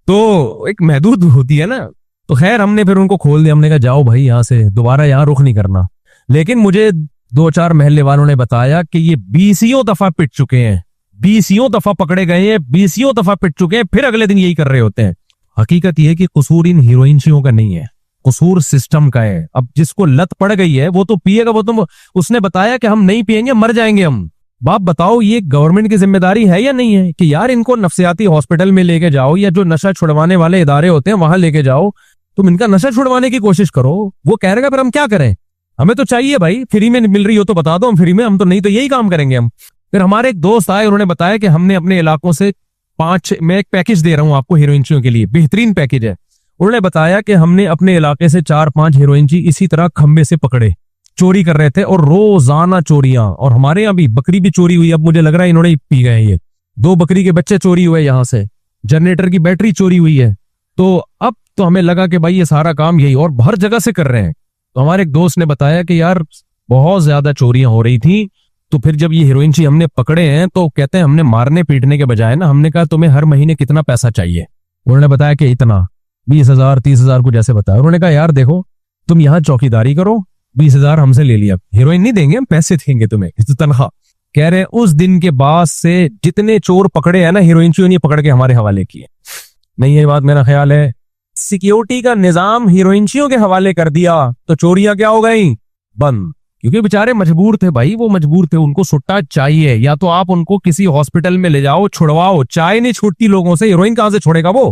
तो एक महदूद होती है ना। तो खैर हमने फिर उनको खोल दिया, हमने कहा जाओ भाई यहाँ से, दोबारा यहाँ रुख नहीं करना। लेकिन मुझे 2-4 महल्ले वालों ने बताया कि ये 20 दफा पिट चुके हैं, 20 दफा पकड़े गए हैं, 20 दफा पिट चुके हैं, फिर अगले दिन यही कर रहे होते हैं। हकीकत यह है कि कसूर इन हीरोइनचियों का नहीं है, कसूर सिस्टम का है। अब जिसको लत पड़ गई है वो तो पिएगा, वो तो उसने बताया कि हम नहीं पिएंगे, मर जाएंगे हम। बाप बताओ ये गवर्नमेंट की जिम्मेदारी है या नहीं है कि यार इनको नफ्सियाती हॉस्पिटल में लेके जाओ, या जो नशा छुड़वाने वाले इदारे होते हैं वहां लेके जाओ, तुम इनका नशा छुड़वाने की कोशिश करो। वो कह रहेगा फिर हम क्या करें, हमें तो चाहिए भाई, फ्री में मिल रही हो तो बता दो, हम फ्री में, हम तो नहीं तो यही काम करेंगे हम। फिर हमारे एक दोस्त आए, उन्होंने बताया कि हमने अपने इलाकों से 5, मैं एक पैकेज दे रहा हूं आपको हीरोइनचियों के लिए, बेहतरीन पैकेज है। उन्होंने बताया कि हमने अपने इलाके से 4-5 हीरोइनची इसी तरह खंबे से पकड़े, चोरी कर रहे थे, और रोजाना चोरियां। और हमारे यहाँ भी बकरी भी चोरी हुई, अब मुझे लग रहा है इन्होंने पी गए, ये 2 बकरी के बच्चे चोरी हुए यहाँ से, जनरेटर की बैटरी चोरी हुई है। तो अब तो हमें लगा कि भाई ये सारा काम यही और हर जगह से कर रहे हैं। तो हमारे एक दोस्त ने बताया कि यार बहुत ज्यादा चोरियां हो रही थी, तो फिर जब ये हीरोइनची हमने पकड़े हैं तो कहते हैं हमने मारने पीटने के बजाय ना, हमने कहा तुम्हें हर महीने कितना पैसा चाहिए। उन्होंने बताया कि इतना, 20,000 30,000 कुछ ऐसे बताया। उन्होंने कहा यार देखो तुम यहाँ चौकीदारी करो, 20,000 हमसे ले लिया, हीरोइन नहीं देंगे, हम पैसे देंगे तुम्हें, तनख्वाह। कह रहे उस दिन के बाद से जितने चोर पकड़े हैं ना हीरोइनचियों ने पकड़ के हमारे हवाले किए। नहीं ये बात मेरा ख्याल है, सिक्योरिटी का निजाम हीरोइनचियों के हवाले कर दिया तो चोरियां क्या हो गई, बंद। क्योंकि बेचारे मजबूर थे भाई, वो मजबूर थे, उनको सुट्टा चाहिए, या तो आप उनको किसी हॉस्पिटल में ले जाओ छुड़वाओ, चाय नहीं छूटती लोगों से, हीरोइन कहां से छोड़ेगा वो।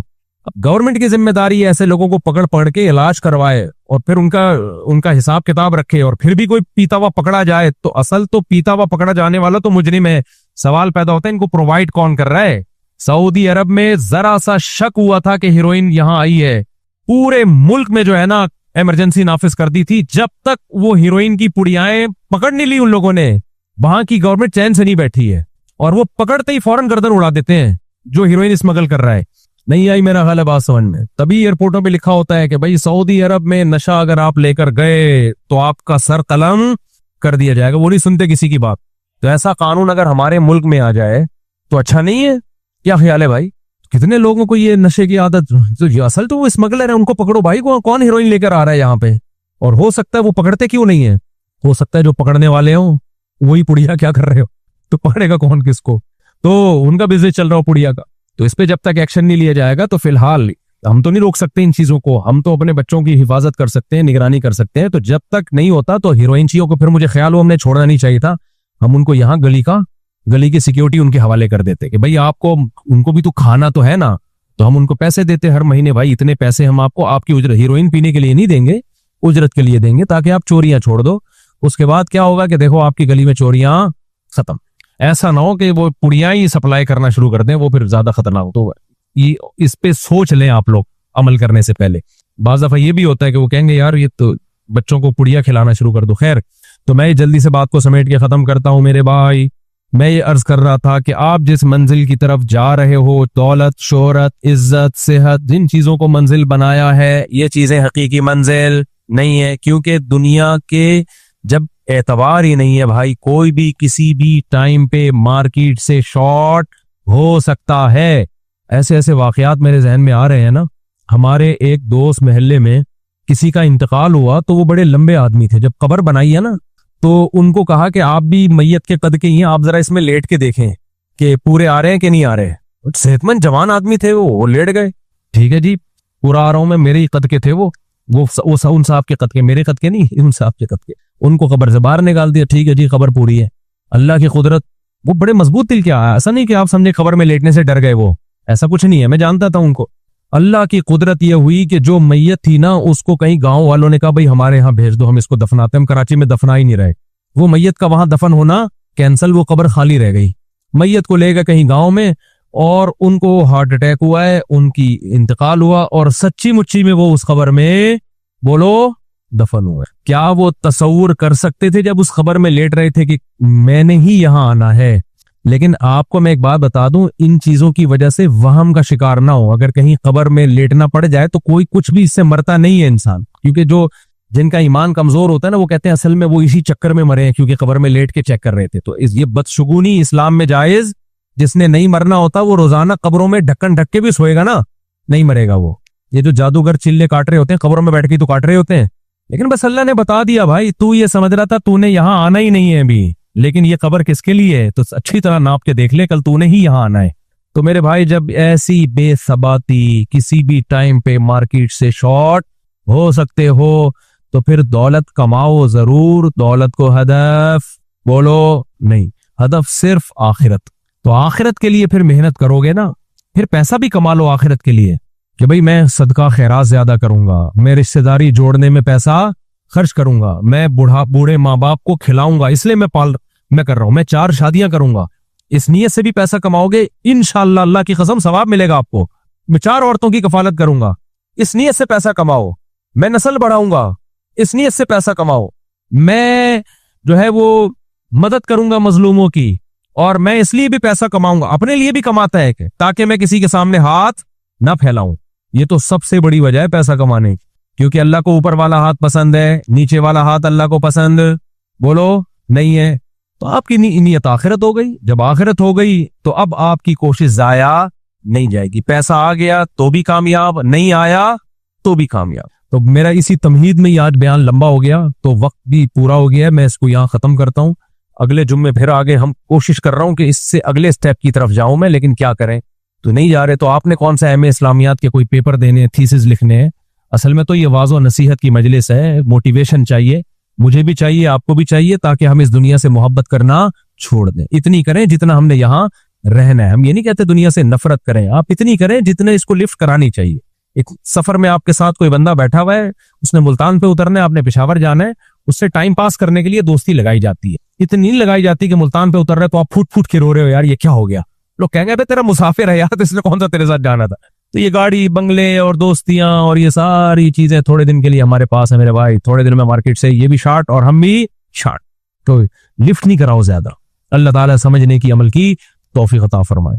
अब गवर्नमेंट की जिम्मेदारी है ऐसे लोगों को पकड़ पकड़ के इलाज करवाए और फिर उनका हिसाब किताब रखे, और फिर भी कोई पीता हुआ पकड़ा जाए तो असल तो पीता हुआ पकड़ा जाने वाला तो मुजरिम है। सवाल पैदा होता है इनको प्रोवाइड कौन कर रहा है। सऊदी अरब में जरा सा शक हुआ था कि हीरोइन यहां आई है, पूरे मुल्क में जो है ना इमरजेंसी नाफिज कर दी थी, जब तक वो हीरोइन की पुड़ियाएं पकड़ नहीं ली उन लोगों ने। वहां की गवर्नमेंट चैन से नहीं बैठी है और वो पकड़ते ही फौरन गर्दन उड़ा देते हैं जो हीरोइन स्मगल कर रहा है। नहीं आई मेरा ख्याल है बात समझ में, तभी एयरपोर्टों पे लिखा होता है कि भाई सऊदी अरब में नशा अगर आप लेकर गए तो आपका सर कलम कर दिया जाएगा। वो नहीं सुनते किसी की बात। तो ऐसा कानून अगर हमारे मुल्क में आ जाए तो अच्छा नहीं है, क्या ख्याल है भाई। कितने लोगों को ये नशे की आदत, तो असल तो वो स्मगलर है, उनको पकड़ो भाई, कौन हीरोइन लेकर आ रहा है यहाँ पे। और हो सकता है वो पकड़ते क्यों नहीं है, हो सकता है जो पकड़ने वाले हो वही पुड़िया क्या कर रहे हो, तो पकड़ेगा कौन किसको, तो उनका बिजनेस चल रहा हो पुड़िया का। तो इस पे जब तक एक्शन नहीं लिया जाएगा तो फिलहाल हम तो नहीं रोक सकते इन चीजों को, हम तो अपने बच्चों की हिफाजत कर सकते हैं, निगरानी कर सकते हैं। तो जब तक नहीं होता तो हीरोइनचियों को फिर मुझे ख्याल हो हमने छोड़ना नहीं चाहिए था, हम उनको यहाँ गली की सिक्योरिटी उनके हवाले कर देते कि भाई आपको उनको भी तो खाना तो है ना, तो हम उनको पैसे देते हर महीने, भाई इतने पैसे हम आपको आपकी उजरत, हीरोइन पीने के लिए नहीं देंगे, उजरत के लिए देंगे ताकि आप चोरियां छोड़ दो। उसके बाद क्या होगा कि देखो आपकी गली में चोरियां खत्म। ऐसा ना हो कि वो पुड़ियां ही सप्लाई करना शुरू कर दें, वो फिर ज्यादा खतरनाक। तो ये इस पे सोच लें आप लोग अमल करने से पहले। बाज़ दफा ये भी होता है कि वो कहेंगे यार ये तो बच्चों को पुड़िया खिलाना शुरू कर दो। खैर तो मैं जल्दी से बात को समेट के खत्म करता हूं मेरे भाई। मैं ये अर्ज कर रहा था कि आप जिस मंजिल की तरफ जा रहे हो, दौलत, शोहरत, इज्जत, सेहत, जिन चीजों को मंजिल बनाया है, ये चीजें हकीकी मंजिल नहीं है। क्योंकि दुनिया के जब एतबार ही नहीं है भाई, कोई भी किसी भी टाइम पे मार्केट से शॉर्ट हो सकता है। ऐसे ऐसे वाकयात मेरे जहन में आ रहे हैं ना। हमारे एक दोस्त मोहल्ले में किसी का इंतकाल हुआ, तो वो बड़े लंबे आदमी थे। जब कब्र बनाई है ना, तो उनको कहा कि आप भी मैयत के कद के ही हैं, आप जरा इसमें लेट के देखें कि पूरे आ रहे हैं कि नहीं आ रहे। सेहतमंद जवान आदमी थे, वो लेट गए। ठीक है जी, पूरा आ रहा हूं मैं, मेरे ही कद के थे वो उन साहब के कद के, मेरे कद के नहीं, उन साहब के कद के। उनको कब्र से बाहर निकाल दिया। ठीक है जी, खबर पूरी है। अल्लाह की कुदरत, वो बड़े मजबूत दिल के आया। ऐसा नहीं कि आप समझे खबर में लेटने से डर गए, वो ऐसा कुछ नहीं है, मैं जानता था उनको। अल्लाह की कुदरत यह हुई कि जो मैयत थी ना, उसको कहीं गांव वालों ने कहा भाई हमारे यहाँ भेज दो, हम इसको दफनाते। हम कराची में दफना ही नहीं रहे। वो मैयत का वहां दफन होना कैंसल, वो कब्र खाली रह गई। मैयत को ले गए कहीं गांव में, और उनको हार्ट अटैक हुआ है, उनकी इंतकाल हुआ, और सच्ची मुच्ची में वो उस खबर में बोलो दफन हुए। क्या वो तसव्वुर कर सकते थे जब उस खबर में लेट रहे थे कि मैंने ही यहां आना है? लेकिन आपको मैं एक बात बता दूं, इन चीजों की वजह से वहम का शिकार ना हो। अगर कहीं खबर में लेटना पड़ जाए तो कोई कुछ भी इससे मरता नहीं है इंसान। क्योंकि जो जिनका ईमान कमजोर होता है ना, वो कहते हैं असल में वो इसी चक्कर में मरे हैं, क्योंकि खबर में लेट के चेक कर रहे थे। तो ये बदशुगूनी इस्लाम में जायज। जिसने नहीं मरना होता वो रोजाना कब्रों में ढक्कन ढक के भी सोएगा ना, नहीं मरेगा वो। ये जो जादूगर चिल्ले काट रहे होते हैं कब्रों में बैठ के, तो काट रहे होते हैं। लेकिन बस अल्लाह ने बता दिया भाई, तू ये समझ रहा था तूने यहां आना ही नहीं है अभी, लेकिन ये खबर किसके लिए है तो अच्छी तरह नाप के देख ले, कल तूने ही यहां आना है। तो मेरे भाई, जब ऐसी बेसबाती किसी भी टाइम पे मार्केट से शॉर्ट हो सकते हो, तो फिर दौलत कमाओ जरूर। दौलत को हदफ बोलो नहीं, हदफ सिर्फ आखिरत। तो आखिरत के लिए फिर मेहनत करोगे ना, फिर पैसा भी कमा लो आखिरत के लिए कि भाई मैं सदका खैरात ज्यादा करूंगा, मैं रिश्तेदारी जोड़ने में पैसा खर्च करूंगा, मैं बूढ़े माँ बाप को खिलाऊंगा, इसलिए मैं कर रहा हूं, मैं 4 शादियां करूंगा। इस नीयत से भी पैसा कमाओगे, इंशाअल्लाह अल्लाह की कसम सवाब मिलेगा आपको। मैं 4 औरतों की कफालत करूंगा, इस नीयत से पैसा कमाओ। मैं नस्ल बढ़ाऊंगा, इस नीयत से पैसा कमाओ। मैं जो है वो मदद करूंगा मजलूमों की, और मैं इसलिए भी पैसा कमाऊंगा, अपने लिए भी कमाता है कि ताकि मैं किसी के सामने हाथ ना फैलाऊं। ये तो सबसे बड़ी वजह है पैसा कमाने की, क्योंकि अल्लाह को ऊपर वाला हाथ पसंद है, नीचे वाला हाथ अल्लाह को पसंद बोलो नहीं है। तो आपकी नीयत आखिरत हो गई। जब आखिरत हो गई तो अब आपकी कोशिश जाया नहीं जाएगी। पैसा आ गया तो भी कामयाब, नहीं आया तो भी कामयाब। तो मेरा इसी तमहीद में आज बयान लंबा हो गया, तो वक्त भी पूरा हो गया है, मैं इसको यहाँ खत्म करता हूँ। अगले जुम्मे फिर आगे हम कोशिश कर रहा हूँ कि इससे अगले स्टेप की तरफ जाऊं मैं, लेकिन क्या करें, तो नहीं जा रहे। तो आपने कौन सा एमए इस्लामियात के कोई पेपर देने, थीसिस लिखने हैं? असल में तो ये वाज़ो नसीहत की मजलिस है, मोटिवेशन चाहिए, मुझे भी चाहिए, आपको भी चाहिए, ताकि हम इस दुनिया से मोहब्बत करना छोड़ दें। इतनी करें जितना हमने यहाँ रहना है। हम ये नहीं कहते दुनिया से नफरत करें, आप इतनी करें जितने इसको लिफ्ट करानी चाहिए। एक सफर में आपके साथ कोई बंदा बैठा हुआ है, उसने मुल्तान पे उतरना है, आपने पेशावर जाना है, उससे टाइम पास करने के लिए दोस्ती लगाई जाती है। इतनी लगाई जाती है कि मुल्तान पे उतर रहे तो आप फूट फूट के रो रहे हो, यार ये क्या हो गया। लोग कहेंगे भाई तेरा मुसाफिर है यार, तो इसने कौन सा तेरे साथ जाना था। तो ये गाड़ी, बंगले और दोस्तियां और ये सारी चीजें थोड़े दिन के लिए हमारे पास है मेरे भाई। थोड़े दिन में मार्केट से ये भी शार्ट और हम भी शार्ट। तो लिफ्ट नहीं कराओ ज्यादा। अल्लाह ताला समझने की, अमल की तौफीक अता फरमाए।